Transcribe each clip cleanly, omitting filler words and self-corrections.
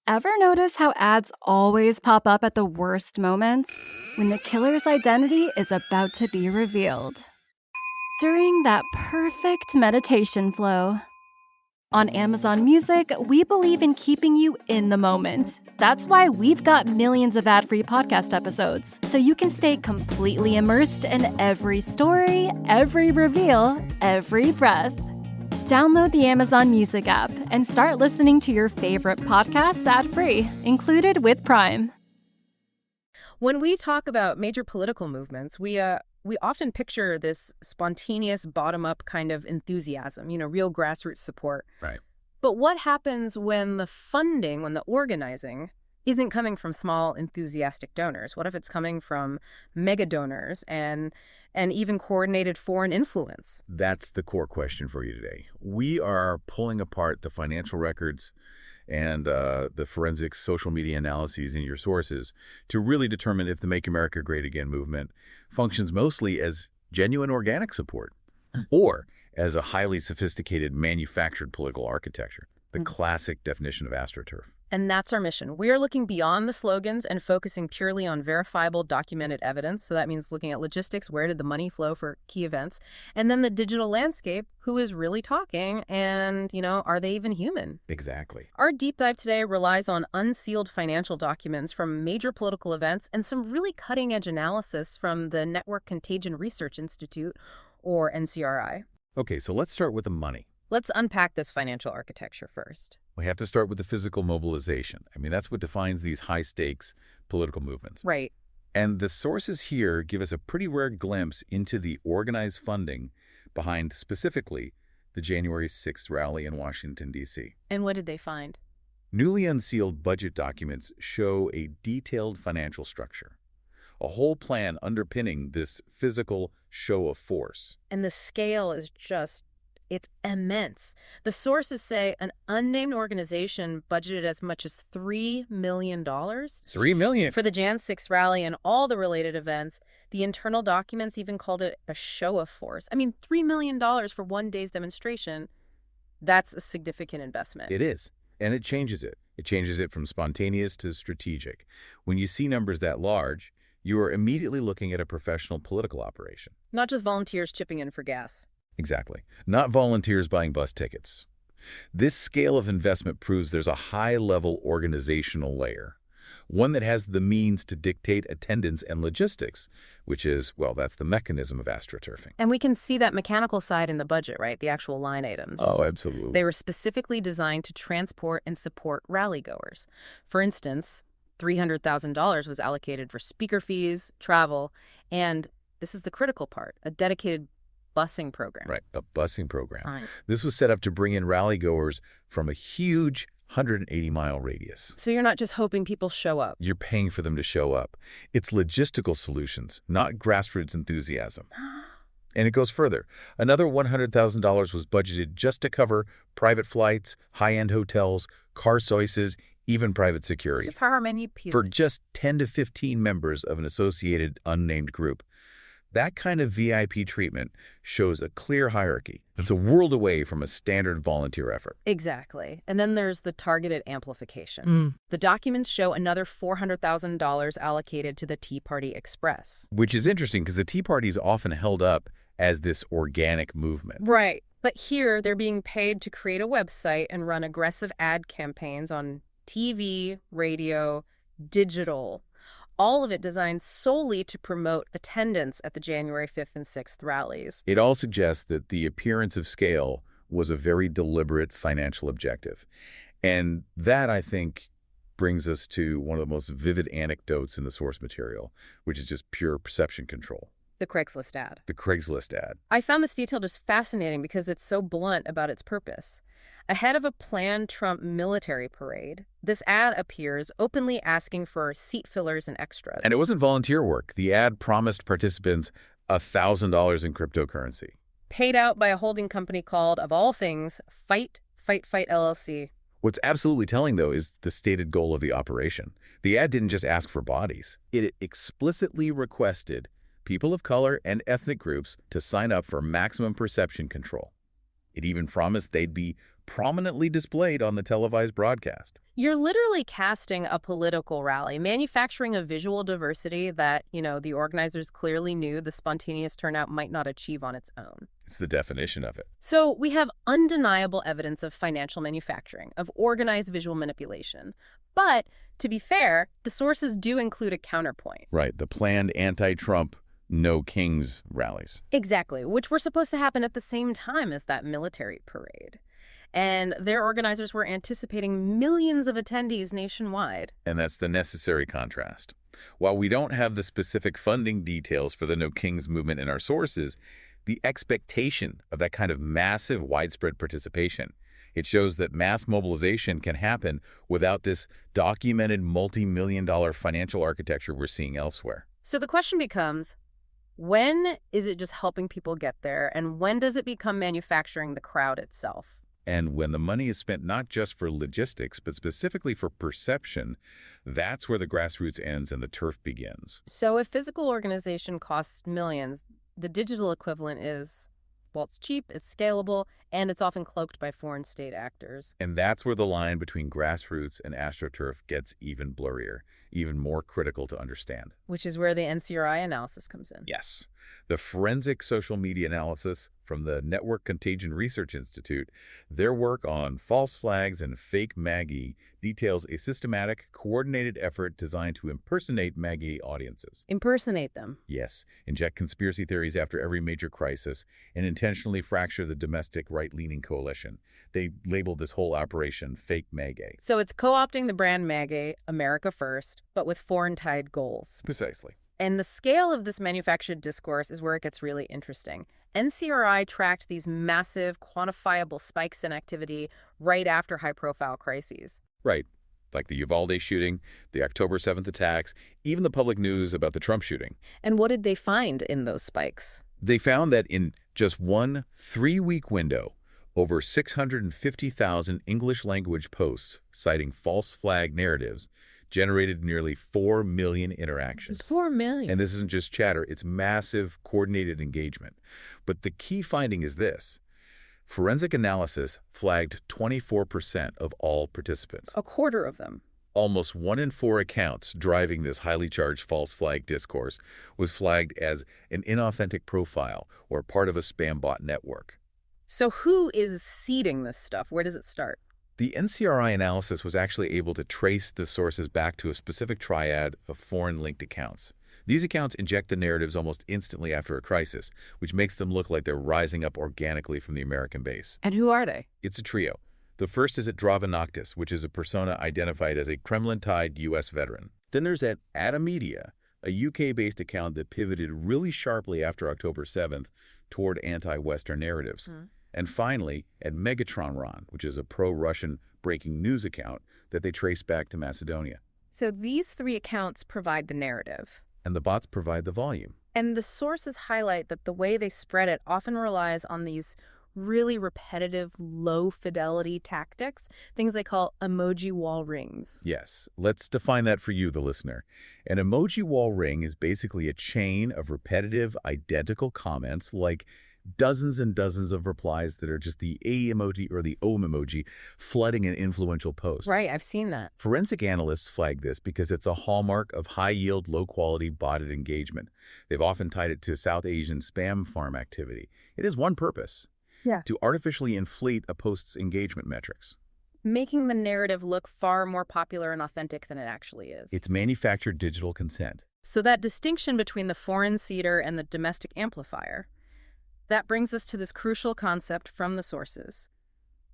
Ever notice how ads always pop up at the worst moments? When the killer's identity is about to be revealed. During that perfect meditation flow. On Amazon Music, we believe in keeping you in the moment. That's why we've got millions of ad-free podcast episodes, so you can stay completely immersed in every story, every reveal, every breath. Download the Amazon Music app and start listening to your favorite podcasts ad-free, included with Prime. When we talk about major political movements, we often picture this spontaneous, bottom-up kind of enthusiasm, real grassroots support. Right. But what happens when the funding, when the organizing, isn't coming from small, enthusiastic donors? What if it's coming from mega donors and even coordinated foreign influence? That's the core question for you today. We are pulling apart the financial records and the forensic social media analyses in your sources to really determine if the Make America Great Again movement functions mostly as genuine organic support or as a highly sophisticated manufactured political architecture, the classic definition of Astroturf. And that's our mission. We are looking beyond the slogans and focusing purely on verifiable, documented evidence. So that means looking at logistics, where did the money flow for key events? And then the digital landscape, who is really talking, and, are they even human? Exactly. Our deep dive today relies on unsealed financial documents from major political events and some really cutting-edge analysis from the Network Contagion Research Institute, or NCRI. Okay, so let's start with the money. Let's unpack this financial architecture first. We have to start with the physical mobilization. I mean, that's what defines these high-stakes political movements. Right. And the sources here give us a pretty rare glimpse into the organized funding behind specifically the January 6th rally in Washington, D.C. And what did they find? Newly unsealed budget documents show a detailed financial structure, a whole plan underpinning this physical show of force. And the scale is it's immense. The sources say an unnamed organization budgeted as much as $3 million. $3 million? For the Jan 6 rally and all the related events. The internal documents even called it a show of force. I mean, $3 million for one day's demonstration, that's a significant investment. It is. And it changes it. It changes it from spontaneous to strategic. When you see numbers that large, you are immediately looking at a professional political operation. Not just volunteers chipping in for gas. Exactly. Not volunteers buying bus tickets. This scale of investment proves there's a high-level organizational layer, one that has the means to dictate attendance and logistics, which is, well, that's the mechanism of astroturfing. And we can see that mechanical side in the budget, right? The actual line items. Oh, absolutely. They were specifically designed to transport and support rally-goers. For instance, $300,000 was allocated for speaker fees, travel, and this is the critical part, a dedicated busing program. Right, a busing program. Right. This was set up to bring in rally-goers from a huge 180-mile radius. So you're not just hoping people show up. You're paying for them to show up. It's logistical solutions, not grassroots enthusiasm. And it goes further. Another $100,000 was budgeted just to cover private flights, high-end hotels, car choices, even private security. For how many people? For just 10 to 15 members of an associated unnamed group. That kind of VIP treatment shows a clear hierarchy. It's a world away from a standard volunteer effort. Exactly. And then there's the targeted amplification. The documents show another $400,000 allocated to the Tea Party Express. Which is interesting because the Tea Party is often held up as this organic movement. Right. But here they're being paid to create a website and run aggressive ad campaigns on TV, radio, digital. All of it designed solely to promote attendance at the January 5th and 6th rallies. It all suggests that the appearance of scale was a very deliberate financial objective. And that, I think, brings us to one of the most vivid anecdotes in the source material, which is just pure perception control. The Craigslist ad. The Craigslist ad. I found this detail just fascinating because it's so blunt about its purpose. Ahead of a planned Trump military parade, this ad appears openly asking for seat fillers and extras. And it wasn't volunteer work. The ad promised participants $1,000 in cryptocurrency. Paid out by a holding company called, of all things, Fight LLC. What's absolutely telling, though, is the stated goal of the operation. The ad didn't just ask for bodies. It explicitly requested people of color and ethnic groups to sign up for maximum perception control. It even promised they'd be prominently displayed on the televised broadcast. You're literally casting a political rally, manufacturing a visual diversity that, the organizers clearly knew the spontaneous turnout might not achieve on its own. It's the definition of it. So we have undeniable evidence of financial manufacturing, of organized visual manipulation. But, to be fair, the sources do include a counterpoint. Right, the planned anti-Trump No Kings rallies. Exactly, which were supposed to happen at the same time as that military parade. And their organizers were anticipating millions of attendees nationwide. And that's the necessary contrast. While we don't have the specific funding details for the No Kings movement in our sources, the expectation of that kind of massive, widespread participation, it shows that mass mobilization can happen without this documented multi-million-dollar financial architecture we're seeing elsewhere. So the question becomes, when is it just helping people get there, and when does it become manufacturing the crowd itself? And when the money is spent not just for logistics, but specifically for perception, that's where the grassroots ends and the turf begins. So if physical organization costs millions, the digital equivalent is, well, it's cheap, it's scalable, and it's often cloaked by foreign state actors. And that's where the line between grassroots and Astroturf gets even blurrier, even more critical to understand. Which is where the NCRI analysis comes in. Yes. The forensic social media analysis from the Network Contagion Research Institute, their work on false flags and fake MAGI details a systematic, coordinated effort designed to impersonate MAGI audiences. Impersonate them. Yes, inject conspiracy theories after every major crisis and intentionally fracture the domestic right-leaning coalition. They labeled this whole operation fake MAGA. So it's co-opting the brand MAGA, America First, but with foreign-tied goals. Precisely. And the scale of this manufactured discourse is where it gets really interesting. NCRI tracked these massive, quantifiable spikes in activity right after high-profile crises. Right. Like the Uvalde shooting, the October 7th attacks, even the public news about the Trump shooting. And what did they find in those spikes? They found that in just one 3-week window, over 650,000 English-language posts citing false flag narratives generated nearly 4 million interactions. 4 million. And this isn't just chatter, it's massive, coordinated engagement. But the key finding is this. Forensic analysis flagged 24% of all participants. A quarter of them. Almost 1 in 4 accounts driving this highly charged false flag discourse was flagged as an inauthentic profile or part of a spam bot network. So who is seeding this stuff? Where does it start? The NCRI analysis was actually able to trace the sources back to a specific triad of foreign-linked accounts. These accounts inject the narratives almost instantly after a crisis, which makes them look like they're rising up organically from the American base. And who are they? It's a trio. The first is at Drava Noctis, which is a persona identified as a Kremlin-tied U.S. veteran. Then there's at Adamedia, a UK-based account that pivoted really sharply after October 7th toward anti-Western narratives. And finally, at Megatron, which is a pro-Russian breaking news account that they trace back to Macedonia. So these 3 accounts provide the narrative. And the bots provide the volume. And the sources highlight that the way they spread it often relies on these really repetitive, low-fidelity tactics, things they call emoji wall rings. Yes, let's define that for you, the listener. An emoji wall ring is basically a chain of repetitive, identical comments like dozens and dozens of replies that are just the A emoji or the O emoji flooding an influential post. Right, I've seen that. Forensic analysts flag this because it's a hallmark of high-yield, low-quality botted engagement. They've often tied it to South Asian spam farm activity. It has one purpose. Yeah. To artificially inflate a post's engagement metrics. Making the narrative look far more popular and authentic than it actually is. It's manufactured digital consent. So that distinction between the foreign seeder and the domestic amplifier, that brings us to this crucial concept from the sources,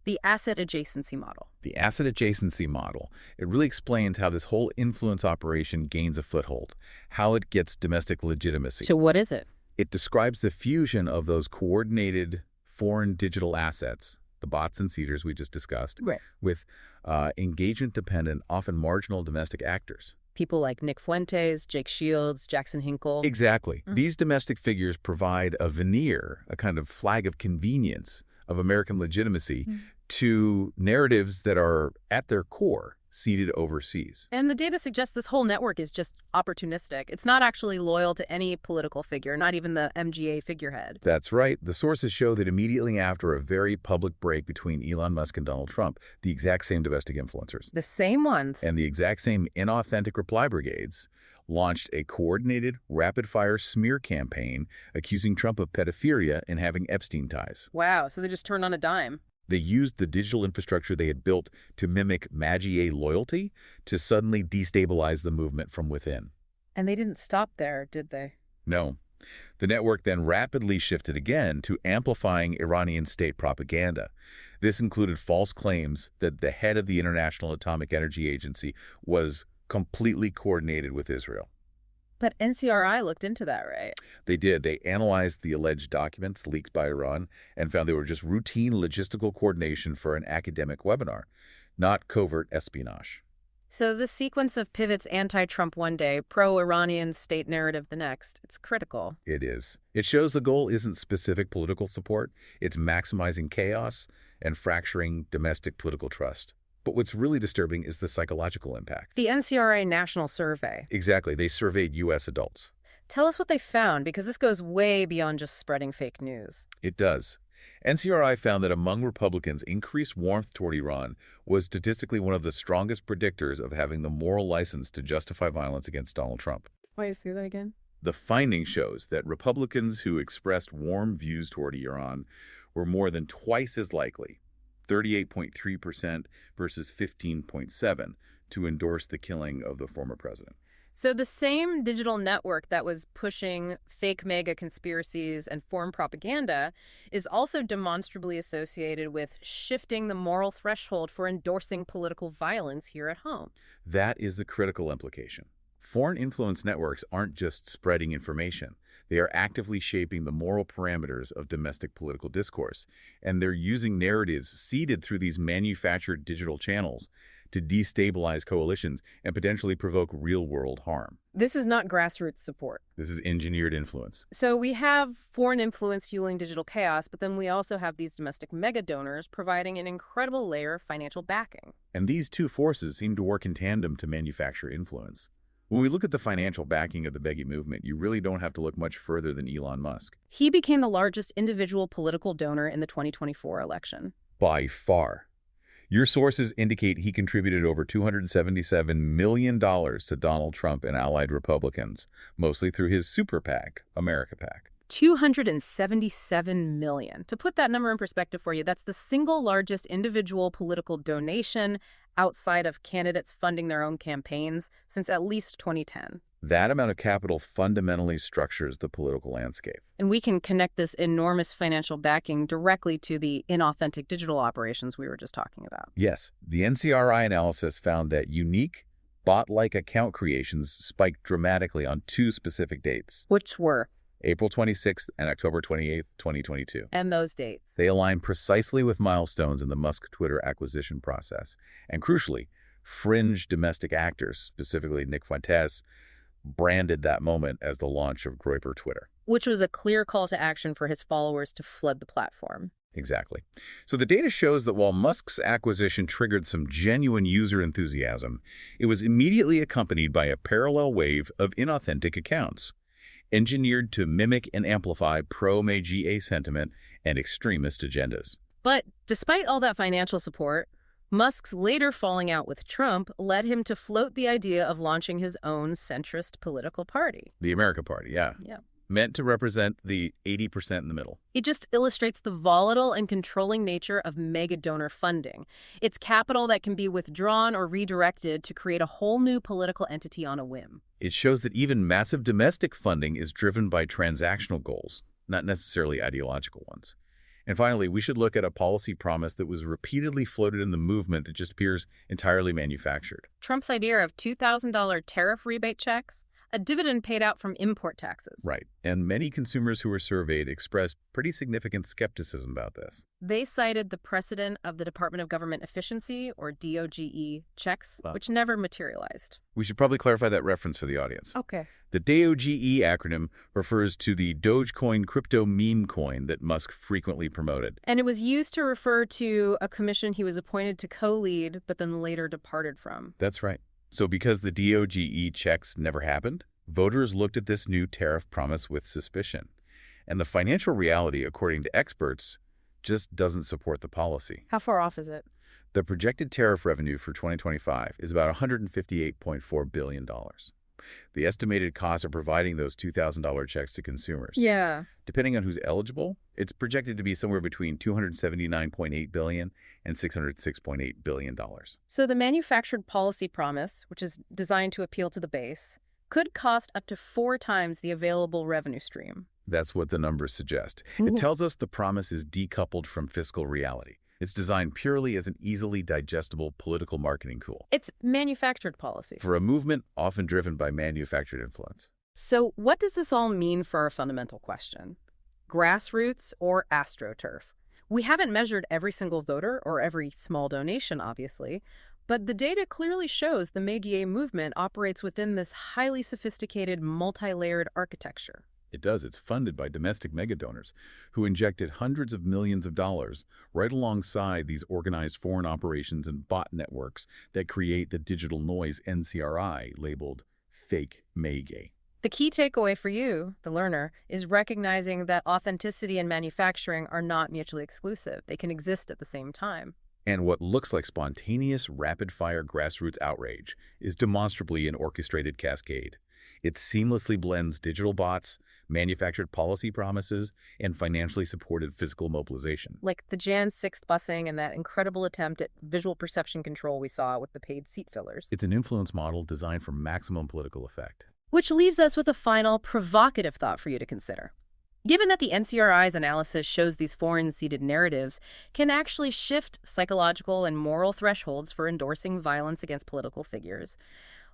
the asset adjacency model. The asset adjacency model, it really explains how this whole influence operation gains a foothold, how it gets domestic legitimacy. So what is it? It describes the fusion of those coordinated foreign digital assets, the bots and seeders we just discussed, Right. with engagement-dependent, often marginal domestic actors. People like Nick Fuentes, Jake Shields, Jackson Hinkle. Exactly. These domestic figures provide a veneer, a kind of flag of convenience of American legitimacy to narratives that are, at their core, seated overseas. And the data suggests this whole network is just opportunistic. It's not actually loyal to any political figure, not even the MGA figurehead. That's right. The sources show that immediately after a very public break between Elon Musk and Donald Trump, the exact same domestic influencers The same ones. and the exact same inauthentic reply brigades launched a coordinated, rapid-fire smear campaign accusing Trump of pedophilia and having Epstein ties. Wow, so they just turned on a dime. They used the digital infrastructure they had built to mimic MAGA loyalty to suddenly destabilize the movement from within. And they didn't stop there, did they? No. The network then rapidly shifted again to amplifying Iranian state propaganda. This included false claims that the head of the International Atomic Energy Agency was completely coordinated with Israel. But NCRI looked into that, right? They did. They analyzed the alleged documents leaked by Iran and found they were just routine logistical coordination for an academic webinar, not covert espionage. So this sequence of pivots anti-Trump one day, pro-Iranian state narrative the next, it's critical. It is. It shows the goal isn't specific political support. It's maximizing chaos and fracturing domestic political trust. But what's really disturbing is the psychological impact. The NCRA National Survey. Exactly. They surveyed U.S. adults. Tell us what they found, because this goes way beyond just spreading fake news. It does. NCRI found that among Republicans, increased warmth toward Iran was statistically one of the strongest predictors of having the moral license to justify violence against Donald Trump. Wait, say that again? The finding shows that Republicans who expressed warm views toward Iran were more than twice as likely, 38.3% versus 15.7%, to endorse the killing of the former president. So the same digital network that was pushing fake mega conspiracies and foreign propaganda is also demonstrably associated with shifting the moral threshold for endorsing political violence here at home. That is the critical implication. Foreign influence networks aren't just spreading information. They are actively shaping the moral parameters of domestic political discourse, and they're using narratives seeded through these manufactured digital channels to destabilize coalitions and potentially provoke real-world harm. This is not grassroots support. This is engineered influence. So we have foreign influence fueling digital chaos, but then we also have these domestic mega donors providing an incredible layer of financial backing. And these two forces seem to work in tandem to manufacture influence. When we look at the financial backing of the Beggy movement, you really don't have to look much further than Elon Musk. He became the largest individual political donor in the 2024 election. By far. Your sources indicate he contributed over $277 million to Donald Trump and allied Republicans, mostly through his super PAC, America PAC. $277 million. To put that number in perspective for you, that's the single largest individual political donation outside of candidates funding their own campaigns since at least 2010. That amount of capital fundamentally structures the political landscape. And we can connect this enormous financial backing directly to the inauthentic digital operations we were just talking about. Yes, the NCRI analysis found that unique, bot-like account creations spiked dramatically on two specific dates. Which were? April 26th and October 28th, 2022. And those dates. They align precisely with milestones in the Musk Twitter acquisition process. And crucially, fringe domestic actors, specifically Nick Fuentes, branded that moment as the launch of Groyper Twitter. Which was a clear call to action for his followers to flood the platform. Exactly. So the data shows that while Musk's acquisition triggered some genuine user enthusiasm, it was immediately accompanied by a parallel wave of inauthentic accounts, engineered to mimic and amplify pro-MAGA sentiment and extremist agendas. But despite all that financial support, Musk's later falling out with Trump led him to float the idea of launching his own centrist political party. The America Party, yeah. Meant to represent the 80% in the middle. It just illustrates the volatile and controlling nature of mega donor funding. It's capital that can be withdrawn or redirected to create a whole new political entity on a whim. It shows that even massive domestic funding is driven by transactional goals, not necessarily ideological ones. And finally, we should look at a policy promise that was repeatedly floated in the movement that just appears entirely manufactured. Trump's idea of $2,000 tariff rebate checks? a dividend paid out from import taxes. Right. And many consumers who were surveyed expressed pretty significant skepticism about this. They cited the precedent of the Department of Government Efficiency, or DOGE, checks, Wow. which never materialized. We should probably clarify that reference for the audience. Okay. The DOGE acronym refers to the Dogecoin crypto meme coin that Musk frequently promoted. And it was used to refer to a commission he was appointed to co-lead, but then later departed from. That's right. So because the DOGE checks never happened, voters looked at this new tariff promise with suspicion. And the financial reality, according to experts, just doesn't support the policy. How far off is it? The projected tariff revenue for 2025 is about $158.4 billion. The estimated cost of providing those $2,000 checks to consumers. Yeah. Depending on who's eligible, it's projected to be somewhere between $279.8 billion and $606.8 billion. So the manufactured policy promise, which is designed to appeal to the base, could cost up to 4 times the available revenue stream. That's what the numbers suggest. Ooh. It tells us the promise is decoupled from fiscal reality. It's designed purely as an easily digestible political marketing tool It's manufactured policy. for a movement often driven by manufactured influence. So what does this all mean for our fundamental question? Grassroots or Astroturf? We haven't measured every single voter or every small donation, obviously, but the data clearly shows the Médier movement operates within this highly sophisticated, multi-layered architecture. It does. It's funded by domestic megadonors who injected hundreds of millions of dollars right alongside these organized foreign operations and bot networks that create the digital noise NCRI labeled fake Médier. The key takeaway for you, the learner, is recognizing that authenticity and manufacturing are not mutually exclusive. They can exist at the same time. And what looks like spontaneous, rapid-fire grassroots outrage is demonstrably an orchestrated cascade. It seamlessly blends digital bots, manufactured policy promises, and financially supported physical mobilization. Like the Jan 6th busing and that incredible attempt at visual perception control we saw with the paid seat fillers. It's an influence model designed for maximum political effect. Which leaves us with a final provocative thought for you to consider. Given that the NCRI's analysis shows these foreign-seeded narratives can actually shift psychological and moral thresholds for endorsing violence against political figures,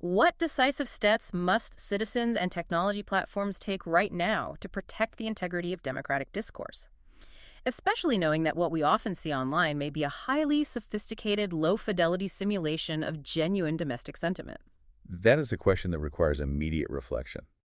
what decisive steps must citizens and technology platforms take right now to protect the integrity of democratic discourse? Especially knowing that what we often see online may be a highly sophisticated, low-fidelity simulation of genuine domestic sentiment. That is a question that requires immediate reflection.